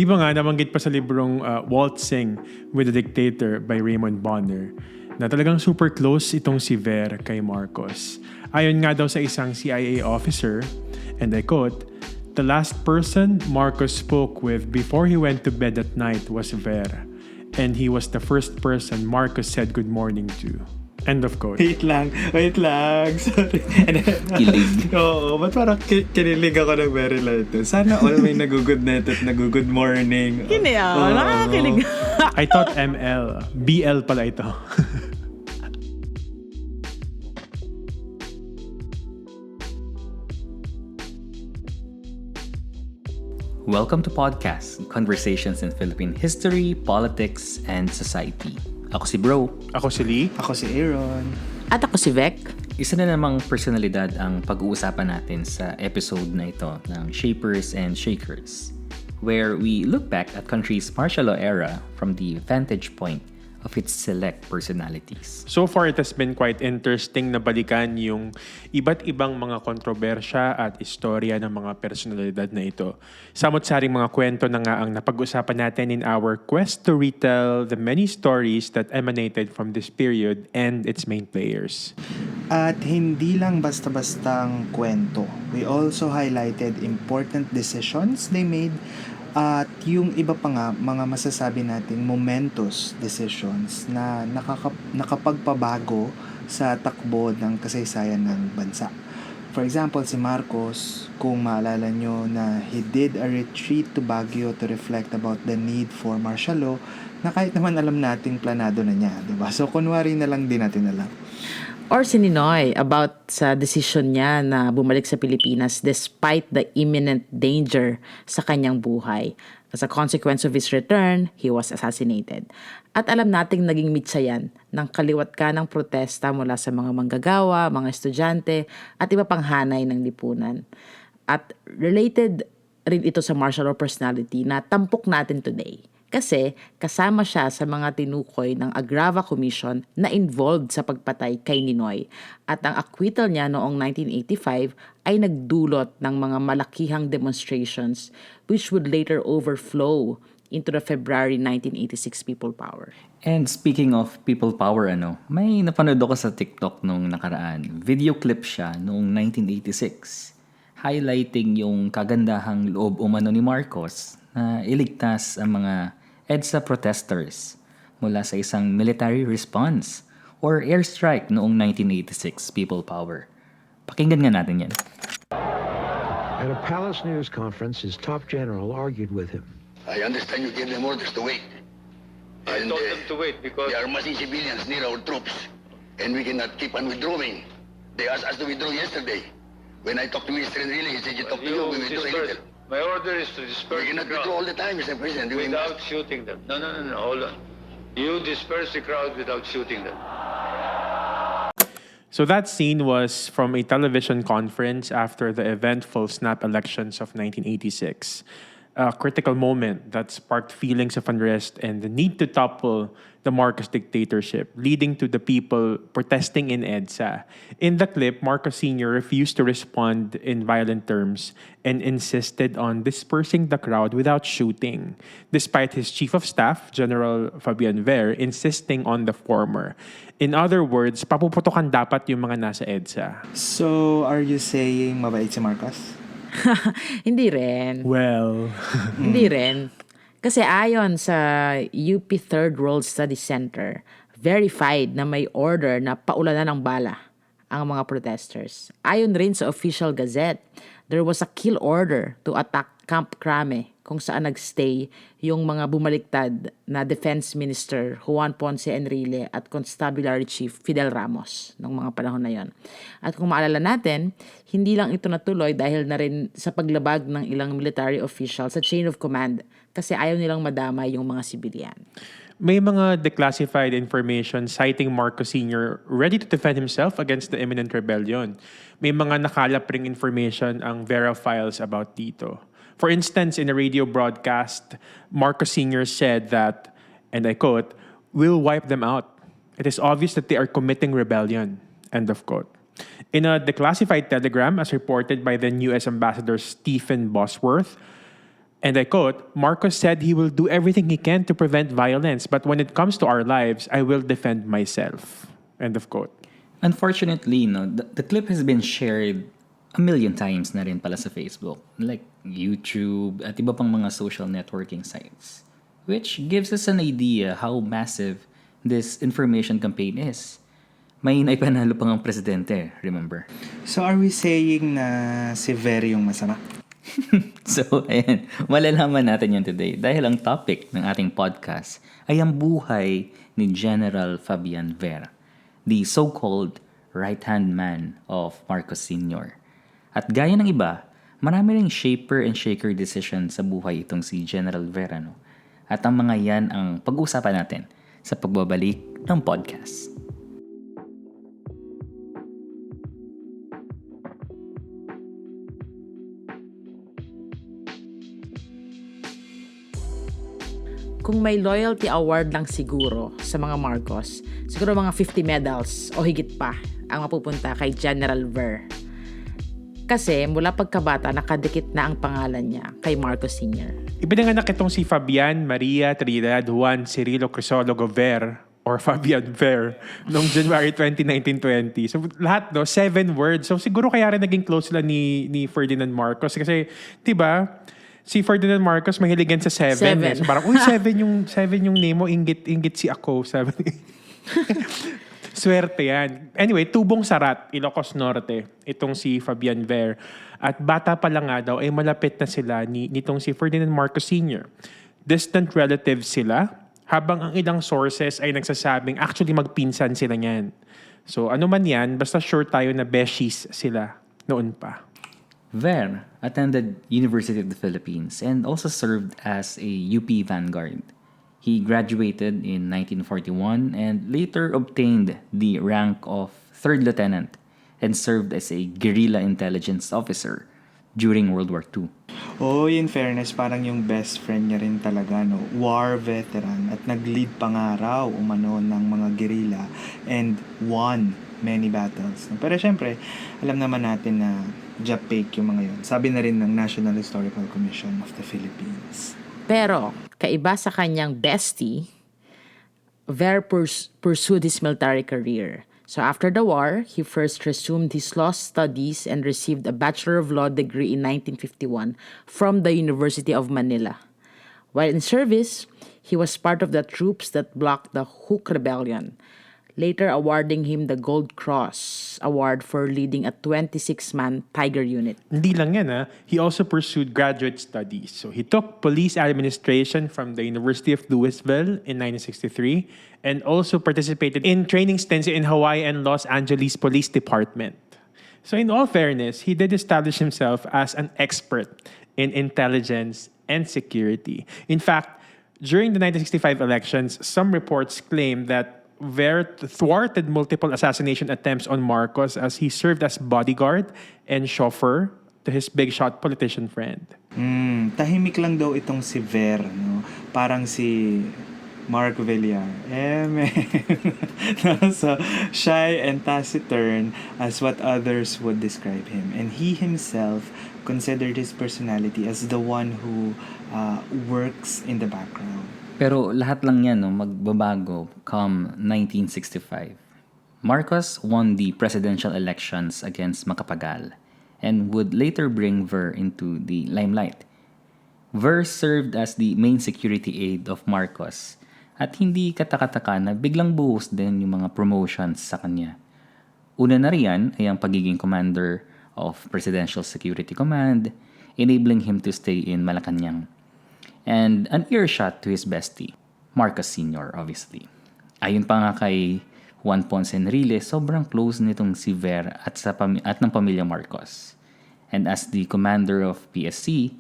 Di ba nga, nabanggit pa sa librong Waltzing with the Dictator by Raymond Bonner na talagang super close itong si Ver kay Marcos. Ayon nga daw sa isang CIA officer, and I quote, "The last person Marcos spoke with before he went to bed at night was Ver, and he was the first person Marcos said good morning to." End of quote. Wait lang. Sorry. Kilig. Oo, ba't parang kinilig ako ng very light? Sana all may nag-good night at nag-good morning. Hindi nakakilig. I thought ML. BL pala ito. Welcome to Podcast, Conversations in Philippine History, Politics, and Society. Ako si Bro. Ako si Lee. Ako si Aaron. At ako si Vec. Isa na namang personalidad ang pag-uusapan natin sa episode na ito ng Shapers and Shakers, where we look back at country's martial law era from the vantage point of its select personalities. So far, it has been quite interesting na balikan yung iba't ibang mga kontrobersya at istorya ng mga personalidad na ito. Samot-saring mga kwento na nga ang napag-usapan natin in our quest to retell the many stories that emanated from this period and its main players. At hindi lang basta-bastang kwento. We also highlighted important decisions they made at yung iba pa nga, mga masasabi nating momentous decisions na nakapagpabago sa takbo ng kasaysayan ng bansa. For example, si Marcos, kung maalala nyo na he did a retreat to Baguio to reflect about the need for martial law na kahit naman alam nating planado na niya, diba? So, kunwari na lang din natin alam. Or si Ninoy about sa decision niya na bumalik sa Pilipinas despite the imminent danger sa kanyang buhay. As a consequence of his return, he was assassinated. At alam nating naging mitsa yan ng kaliwat ka ng protesta mula sa mga manggagawa, mga estudyante, at iba pang hanay ng lipunan. At related rin ito sa martial law personality na tampok natin today. Kasi kasama siya sa mga tinukoy ng Agrava Commission na involved sa pagpatay kay Ninoy. At ang acquittal niya noong 1985 ay nagdulot ng mga malakihang demonstrations which would later overflow into the February 1986 People Power. And speaking of people power, may napanood ako sa TikTok nung nakaraan. Video clip siya noong 1986, highlighting yung kagandahang loob umano ni Marcos na iligtas ang mga EDSA protesters mula sa isang military response or airstrike noong 1986 People Power. Pakinggan nga natin yan. At a palace news conference, his top general argued with him. I understand you gave them orders to wait. I told them to wait because There are massing civilians near our troops, and we cannot keep on withdrawing. They asked us to withdraw yesterday. When I talked to Mr. Enrile, he said you talk to you, we withdraw a disperse. little. My order is to disperse We the cannot withdraw all crowd the time, Mr. President. We without must. shooting them. No, hold on. You disperse the crowd without shooting them. So that scene was from a television conference after the eventful snap elections of 1986. A critical moment that sparked feelings of unrest and the need to topple the Marcos dictatorship, leading to the people protesting in EDSA. In the clip, Marcos Sr. refused to respond in violent terms and insisted on dispersing the crowd without shooting, despite his chief of staff, General Fabian Ver, insisting on the former. In other words, papuputokan dapat yung mga nasa EDSA. So, are you saying mabait si Marcos? Hindi rin. Well, Hindi rin. Kasi ayon sa UP Third World Study Center, verified na may order na paulanan ng bala ang mga protesters. Ayon rin sa official gazette, there was a kill order to attack Camp Crame kung saan nagstay yung mga bumaliktad na Defense Minister Juan Ponce Enrile at Constabulary Chief Fidel Ramos noong mga panahon na yon. At kung maalala natin, hindi lang ito natuloy dahil na rin sa paglabag ng ilang military officials sa chain of command kasi ayaw nilang madamay yung mga sibilyan. may mga declassified information citing Marcos Sr. ready to defend himself against the imminent rebellion. May mga nakalap ring information ang Vera files about dito. For instance, in a radio broadcast, Marcos Sr. said that, and I quote, "We'll wipe them out. It is obvious that they are committing rebellion." End of quote. In a declassified telegram, as reported by then U.S. Ambassador Stephen Bosworth, And I quote, Marcos said he will do everything he can to prevent violence, but when it comes to our lives, I will defend myself. End of quote. Unfortunately, no, the clip has been shared a million times na rin pala sa Facebook, like YouTube at iba pang mga social networking sites, which gives us an idea how massive this information campaign is. May naipanalo pa ng presidente, remember? So are we saying na si Ver yung masama? So, ayan, malalaman natin yan today dahil ang topic ng ating podcast ay ang buhay ni General Fabian Ver, the so-called right-hand man of Marcos Sr. At gaya ng iba, marami ring shaper and shaker decision sa buhay itong si General Ver. No? At ang mga yan ang pag-uusapan natin sa pagbabalik ng podcast. Kung may loyalty award lang siguro sa mga Marcos, siguro mga 50 medals o higit pa ang mapupunta kay General Ver. Kasi mula pagkabata, nakadikit na ang pangalan niya kay Marcos Sr. Ipinanganak itong si Fabian Maria Trinidad Juan Cirilo Crisologo Ver or Fabian Ver noong January 20, 1920. So lahat 7 words. So siguro kaya rin naging close sila ni Ferdinand Marcos kasi 'di ba? Si Ferdinand Marcos mahilig yan sa 7. So parang, 7 yung name mo, inggit si ako. Sabi. Swerte yan. Anyway, Tubong Sarat, Ilocos Norte, itong si Fabian Ver. At bata pa lang nga daw, ay malapit na sila nitong si Ferdinand Marcos Sr. Distant relatives sila, habang ang ilang sources ay nagsasabing actually magpinsan sila niyan. So ano man yan, basta sure tayo na beshies sila noon pa. Ver attended University of the Philippines and also served as a UP vanguard. He graduated in 1941 and later obtained the rank of third lieutenant and served as a guerrilla intelligence officer during World War II. Oh, in fairness, parang yung best friend niya rin talaga, no? War veteran at nag-lead pa nga raw umano ng mga guerrilla and won many battles. Pero syempre, alam naman natin na Japake yung mga yun. Sabi na rin ng National Historical Commission of the Philippines. Pero, kaiba sa kanyang bestie, Ver pursued his military career. So after the war, he first resumed his law studies and received a Bachelor of Law degree in 1951 from the University of Manila. While in service, he was part of the troops that blocked the Huk Rebellion, later awarding him the Gold Cross Award for leading a 26-man Tiger unit. Hindi lang yan, he also pursued graduate studies. So he took police administration from the University of Louisville in 1963 and also participated in training stints in Hawaii and Los Angeles Police Department. So in all fairness, he did establish himself as an expert in intelligence and security. In fact, during the 1965 elections, some reports claim that Ver thwarted multiple assassination attempts on Marcos as he served as bodyguard and chauffeur to his big shot politician friend. Tahimik lang daw itong si Ver, no? Parang si Mark Villar. So, shy and taciturn as what others would describe him. And he himself considered his personality as the one who works in the background. Pero lahat lang yan magbabago come 1965. Marcos won the presidential elections against Macapagal and would later bring Ver into the limelight. Ver served as the main security aide of Marcos at hindi katakataka na biglang buhos din yung mga promotions sa kanya. Una na riyan ay ang pagiging commander of Presidential Security Command, enabling him to stay in Malacanang. And an earshot to his bestie, Marcos Sr. obviously. Ayon pa nga kay Juan Ponce Enrile, sobrang close nitong si Ver at ng pamilya Marcos. And as the commander of PSC,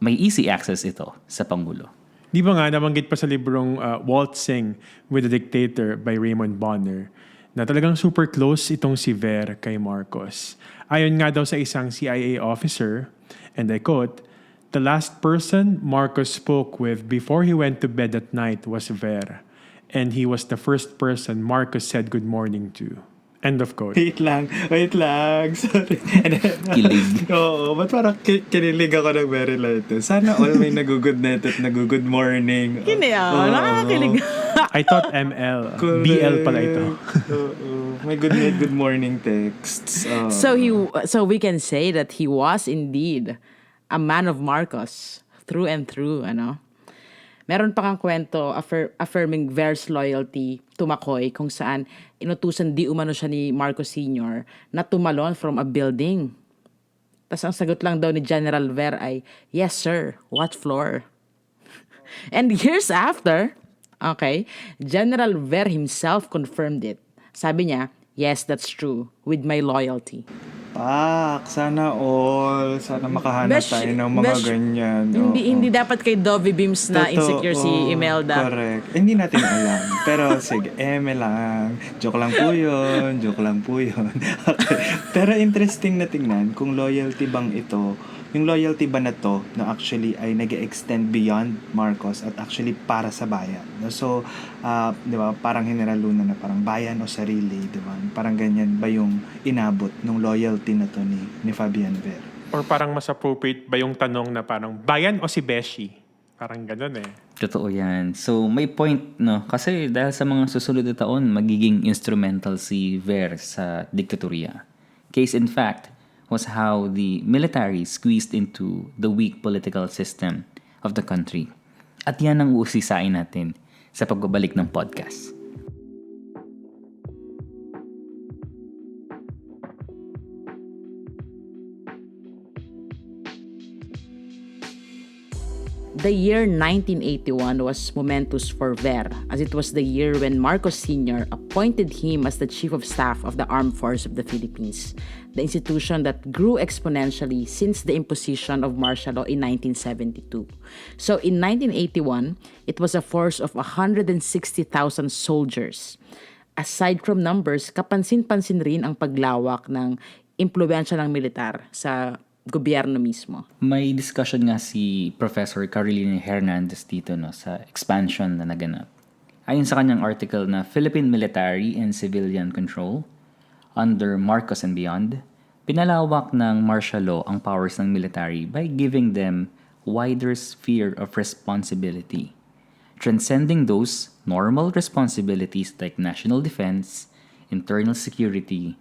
may easy access ito sa Pangulo. Di ba nga nabanggit pa sa librong Waltzing with the Dictator by Raymond Bonner na talagang super close itong si Ver kay Marcos. Ayon nga daw sa isang CIA officer, and I quote, "The last person Marcos spoke with before he went to bed at night was Ver, and he was the first person Marcos said good morning to." End of quote. Wait lang. Sorry. Kilig. Oo, ba't parang kinilig ako ng very light? Sana all may nag-good night at nag-good morning. Kini, Oo. nakakakilig. I thought ML. Correct. BL pala ito. Oo. May good night, good morning texts. So we can say that he was indeed a man of Marcos through and through, ano? Meron pa kang kwento affirming Ver's loyalty to McCoy kung saan inutusan di umano siya ni Marcos Sr. na tumalon from a building. Tapos ang sagot lang daw ni General Ver ay, "Yes sir, what floor?" And years after, okay, General Ver himself confirmed it. Sabi niya, "Yes, that's true, with my loyalty." Pak, sana all. Sana makahanap tayo ng mga ganyan. Hindi dapat kay Dovey Beams na insecure si Imelda. Correct. Hindi natin alam. Pero sige, lang. Joke lang po yun. Okay. Pero interesting na tingnan kung loyalty bang ito. Yung loyalty ba na to na actually ay nag-extend beyond Marcos at actually para sa bayan. No? So, di ba, parang General Luna na parang bayan o sarili, di ba? Parang ganyan ba yung inabot ng loyalty na to ni Fabian Ver? Or parang mas appropriate ba yung tanong na parang bayan o si Beshi? Parang ganun eh. Totoo yan. So, may point, no? Kasi dahil sa mga susunod na taon, magiging instrumental si Ver sa diktatorya. Case in fact, was how the military squeezed into the weak political system of the country. At yan ang usisain natin sa pagbabalik ng podcast. The year 1981 was momentous for Ver, as it was the year when Marcos Sr. appointed him as the Chief of Staff of the Armed Forces of the Philippines, the institution that grew exponentially since the imposition of martial law in 1972. So in 1981, it was a force of 160,000 soldiers. Aside from numbers, kapansin-pansin rin ang paglawak ng impluwensya ng militar sa gobyerno mismo. May discussion nga si Professor Caroline Hernandez dito no, sa expansion na naganap. Ayon sa kanyang article na Philippine Military and Civilian Control, under Marcos and beyond, pinalawak ng martial law ang powers ng military by giving them wider sphere of responsibility, transcending those normal responsibilities like national defense, internal security,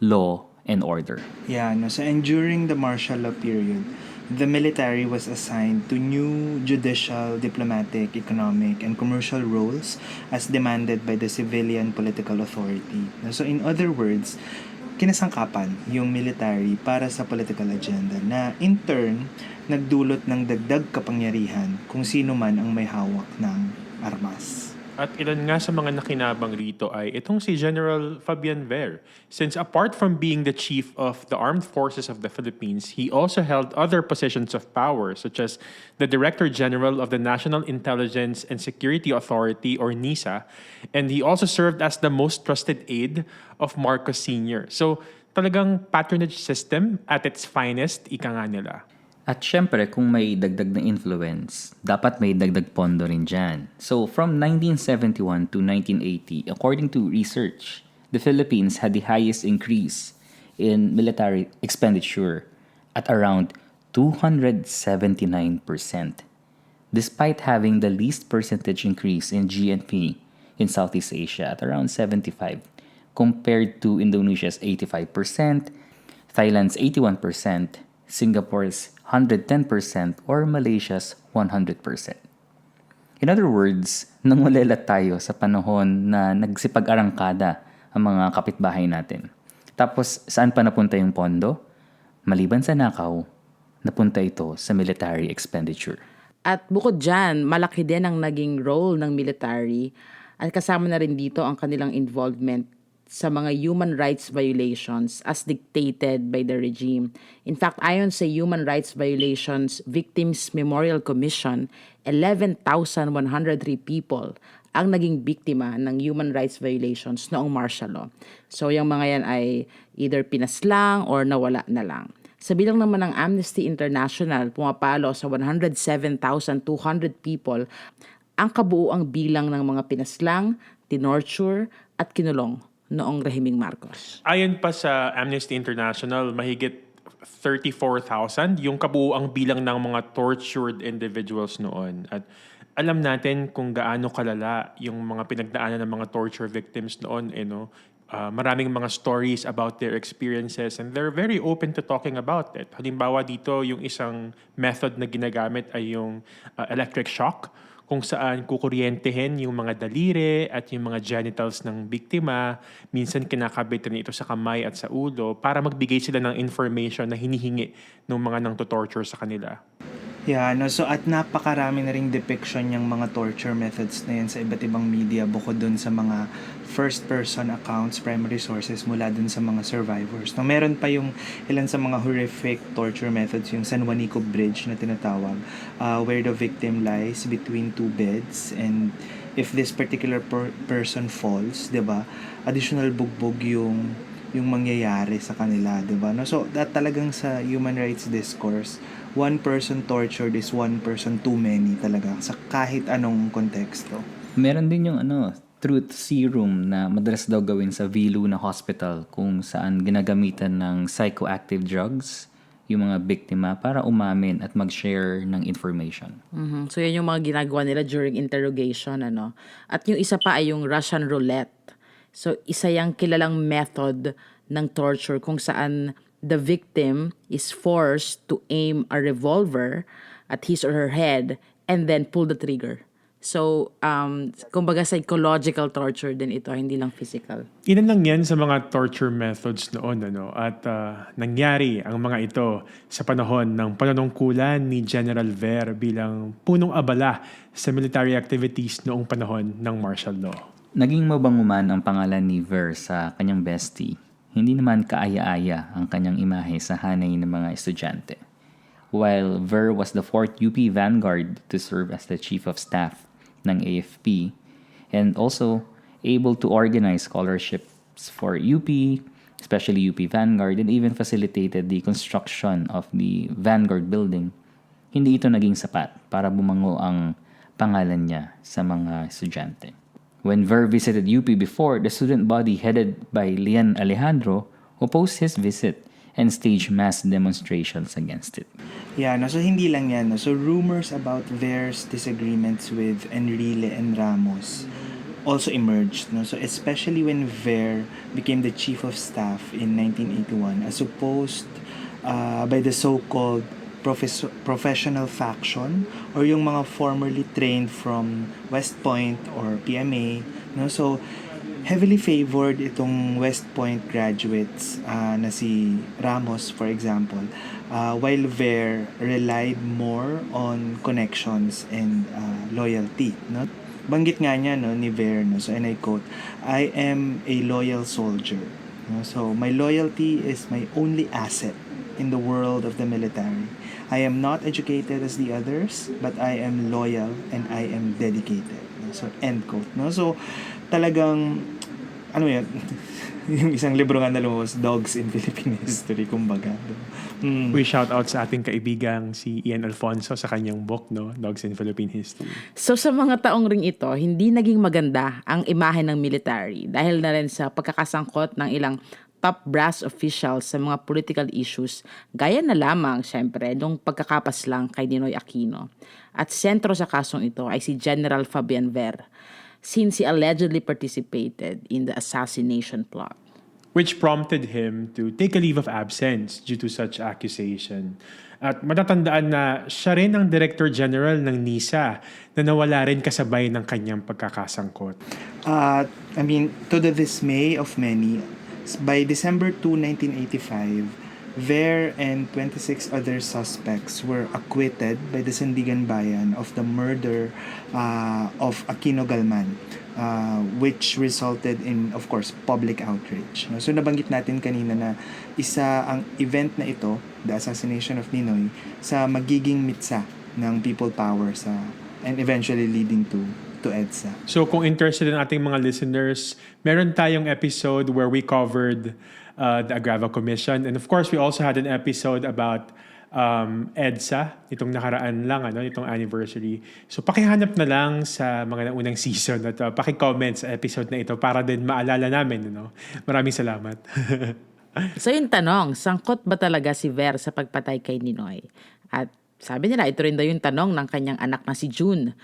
law, and order. Yeah, no, so and during the martial law period, the military was assigned to new judicial, diplomatic, economic, and commercial roles as demanded by the civilian political authority. No, so in other words, kinasangkapan yung military para sa political agenda na in turn, nagdulot ng dagdag kapangyarihan kung sino man ang may hawak ng armas. At ilan nga sa mga nakinabang rito ay itong si General Fabian Ver. Since apart from being the chief of the armed forces of the Philippines, he also held other positions of power such as the Director General of the National Intelligence and Security Authority or NISA, and he also served as the most trusted aide of Marcos Sr. So talagang patronage system at its finest, ika nga nila. At syempre, kung may dagdag na influence, dapat may dagdag pondo rin dyan. So, from 1971 to 1980, according to research, the Philippines had the highest increase in military expenditure at around 279%, despite having the least percentage increase in GNP in Southeast Asia at around 75%, compared to Indonesia's 85%, Thailand's 81%, Singapore's 110% or Malaysia's 100%. In other words, nangulela tayo sa panahon na nagsipag-arangkada ang mga kapitbahay natin. Tapos, saan pa napunta yung pondo? Maliban sa nakaw, napunta ito sa military expenditure. At bukod dyan, malaki din ang naging role ng military at kasama na rin dito ang kanilang involvement sa mga human rights violations as dictated by the regime. In fact, ayon sa Human Rights Violations Victims Memorial Commission, 11,103 people ang naging biktima ng human rights violations noong martial law. So, yung mga yan ay either pinaslang or nawala na lang. Sa bilang naman ng Amnesty International, pumapalo sa 107,200 people ang kabuuang bilang ng mga pinaslang, tinorture, at kinulong noong rehimeng Marcos. Ayon pa sa Amnesty International, mahigit 34,000 yung kabuuang bilang ng mga tortured individuals noon. At alam natin kung gaano kalala yung mga pinagdaanan ng mga torture victims noon. Maraming mga stories about their experiences and they're very open to talking about it. Halimbawa dito, yung isang method na ginagamit ay yung electric shock, kung saan kukuryentehin yung mga daliri at yung mga genitals ng biktima. Minsan kinakabit rin ito sa kamay at sa ulo para magbigay sila ng information na hinihingi ng mga nang torture sa kanila. Yeah, no, so at napakarami na ring depiction yung mga torture methods na yan sa iba't ibang media bukod dun sa mga first-person accounts, primary sources mula dun sa mga survivors. No, meron pa yung ilan sa mga horrific torture methods, yung San Juanico Bridge na tinatawag, where the victim lies between two beds and if this particular person falls, 'di ba? Additional bugbog yung mangyayari sa kanila, 'di ba? No, so that talagang sa human rights discourse, one person tortured is one person too many talaga sa kahit anong konteksto. Meron din yung truth serum na madalas daw gawin sa Vilu na hospital kung saan ginagamitan ng psychoactive drugs yung mga biktima para umamin at mag-share ng information. So yan yung mga ginagawa nila during interrogation. At yung isa pa ay yung Russian roulette. So isa yung kilalang method ng torture kung saan the victim is forced to aim a revolver at his or her head and then pull the trigger. So, kumbaga psychological torture din ito, hindi lang physical. Ilan lang yan sa mga torture methods noon. At nangyari ang mga ito sa panahon ng panunungkulan ni General Ver bilang punong abala sa military activities noong panahon ng martial law. Naging mabanguman ang pangalan ni Ver sa kanyang bestie. Hindi naman kaaya-aya ang kanyang imahe sa hanay ng mga estudyante. While Ver was the 4th UP Vanguard to serve as the Chief of Staff ng AFP and also able to organize scholarships for UP, especially UP Vanguard, and even facilitated the construction of the Vanguard building, hindi ito naging sapat para bumango ang pangalan niya sa mga estudyante. When Ver visited UP before, the student body headed by Lian Alejandro opposed his visit and staged mass demonstrations against it. Yeah, no, so hindi lang yan. No? So rumors about Ver's disagreements with Enrile and Ramos also emerged. No? So especially when Ver became the chief of staff in 1981 as opposed by the so-called professional faction or yung mga formerly trained from West Point or PMA, no? So heavily favored itong West Point graduates na si Ramos, for example, while Ver relied more on connections and loyalty, no? Banggit nga niya, no, ni Ver, no? So and I quote, "I am a loyal soldier." No? So my loyalty is my only asset in the world of the military. I am not educated as the others, but I am loyal and I am dedicated. So, end quote. No? So, talagang, yan? Yung isang libro nga na lumabas, Dogs in Philippine History, kumbaga. We shout out sa ating kaibigang si Ian Alfonso sa kanyang book, no? Dogs in Philippine History. So sa mga taong ring ito, hindi naging maganda ang imahe ng military dahil na rin sa pagkakasangkot ng ilang top brass officials sa mga political issues, gaya na lamang, syempre, nung pagkakapas lang kay Ninoy Aquino. At sentro sa kasong ito ay si General Fabian Ver, since he allegedly participated in the assassination plot. Which prompted him to take a leave of absence due to such accusation. At matatandaan na siya rin ang Director General ng NISA na nawala rin kasabay ng kanyang pagkakasangkot. To the dismay of many, by December 2, 1985, Ver and 26 other suspects were acquitted by the Sandigan Bayan of the murder of Aquino Galman, which resulted in, of course, public outrage. So nabanggit natin kanina na isa ang event na ito, the assassination of Ninoy, sa magiging mitsa ng people power and eventually leading to EDSA. So kung interested in ating mga listeners, meron tayong episode where we covered the Agrava Commission. And of course, we also had an episode about EDSA, itong nakaraan lang, itong anniversary. So pakihanap na lang sa mga naunang season at paki-comment sa episode na ito para din maalala namin. Maraming salamat. So yung tanong, sangkot ba talaga si Ver sa pagpatay kay Ninoy? At sabi nila, ito rin daw yung tanong ng kanyang anak na si June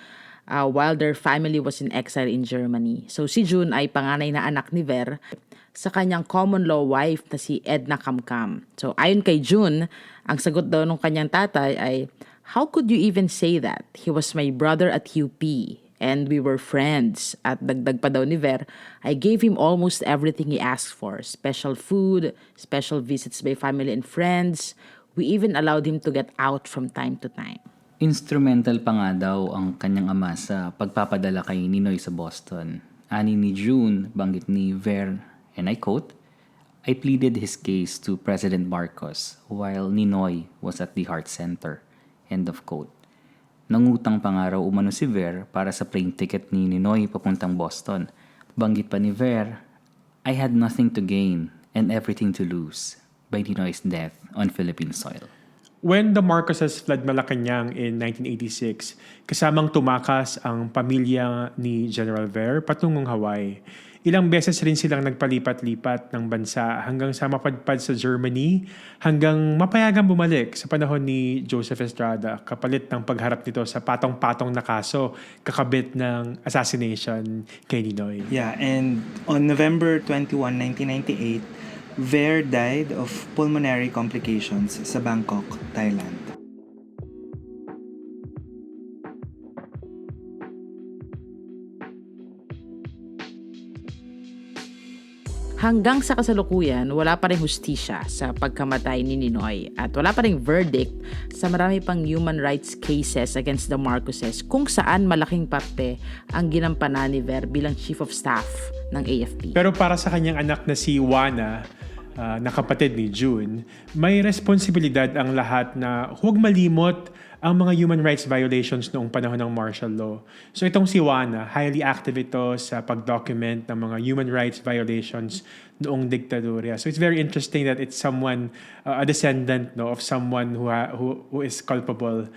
while their family was in exile in Germany. So si June ay panganay na anak ni Ver sa kanyang common law wife na si Edna Kamkam. So ayon kay June, ang sagot daw ng kanyang tatay ay, "How could you even say that? He was my brother at UP and we were friends." At dagdag pa daw ni Ver, "I gave him almost everything he asked for. Special food, special visits by family and friends. We even allowed him to get out from time to time." Instrumental pa nga daw ang kanyang ama sa pagpapadala kay Ninoy sa Boston. Ani ni June, banggit ni Ver, and I quote, "I pleaded his case to President Marcos while Ninoy was at the heart center." End of quote. Nangutang pa nga raw umano si Ver para sa plane ticket ni Ninoy papuntang Boston. Banggit pa ni Ver, "I had nothing to gain and everything to lose by Ninoy's death on Philippine soil." When the Marcoses fled Malacanang in 1986, kasamang tumakas ang pamilya ni General Ver patungong Hawaii. Ilang beses rin silang nagpalipat-lipat ng bansa hanggang sa mapadpad sa Germany, hanggang mapayagang bumalik sa panahon ni Joseph Estrada kapalit ng pagharap nito sa patong-patong na kaso kakabit ng assassination kay Ninoy. Yeah, and on November 21, 1998, Ver died of pulmonary complications sa Bangkok, Thailand. Hanggang sa kasalukuyan, wala pa rin hustisya sa pagkamatay ni Ninoy at wala pa rin verdict sa marami pang human rights cases against the Marcoses kung saan malaking parte ang ginampanan ni Ver bilang Chief of Staff ng AFP. Pero para sa kanyang anak na si Juana, na kapatid ni June, may responsibilidad ang lahat na huwag malimot ang mga human rights violations noong panahon ng martial law. So itong si Juana, highly active ito sa pag-document ng mga human rights violations noong diktadurya. So it's very interesting that it's someone, a descendant of someone who is culpable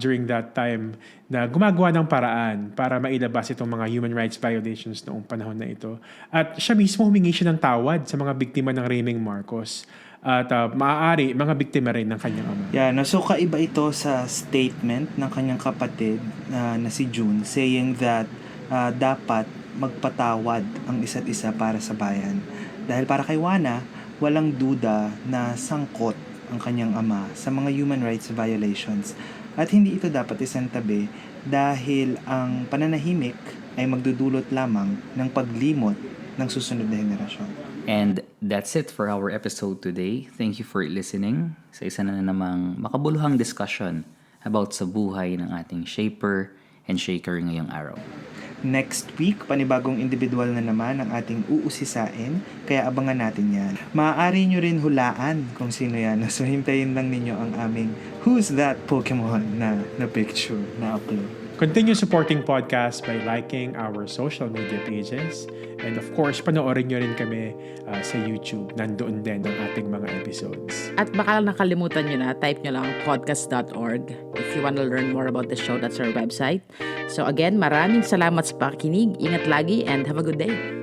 during that time na gumagawa ng paraan para mailabas itong mga human rights violations noong panahon na ito. At siya mismo humingi siya ng tawad sa mga biktima ng Reming Marcos. At maaari, mga biktima rin ng kanyang ama. Yeah, so kaiba ito sa statement ng kanyang kapatid na si June saying that dapat magpatawad ang isa't isa para sa bayan. Dahil para kay Juana, walang duda na sangkot ang kanyang ama sa mga human rights violations. At hindi ito dapat isantabi dahil ang pananahimik ay magdudulot lamang ng paglimot ng susunod na henerasyon. And that's it for our episode today. Thank you for listening sa isa na namang makabuluhang discussion about sa buhay ng ating shaper and shaker ngayong araw. Next week, panibagong individual na naman ang ating uusisain, kaya abangan natin yan. Maaari nyo rin hulaan kung sino yan. So, hintayin lang ninyo ang aming Who's That Pokemon na picture na upload. Continue supporting podcast by liking our social media pages. And of course, panoorin nyo rin kami sa YouTube. Nandoon din ang ating mga episodes. At baka nakalimutan nyo na, type nyo lang podcast.org if you want to learn more about the show. That's our website. So again, maraming salamat sa pakikinig. Ingat lagi and have a good day.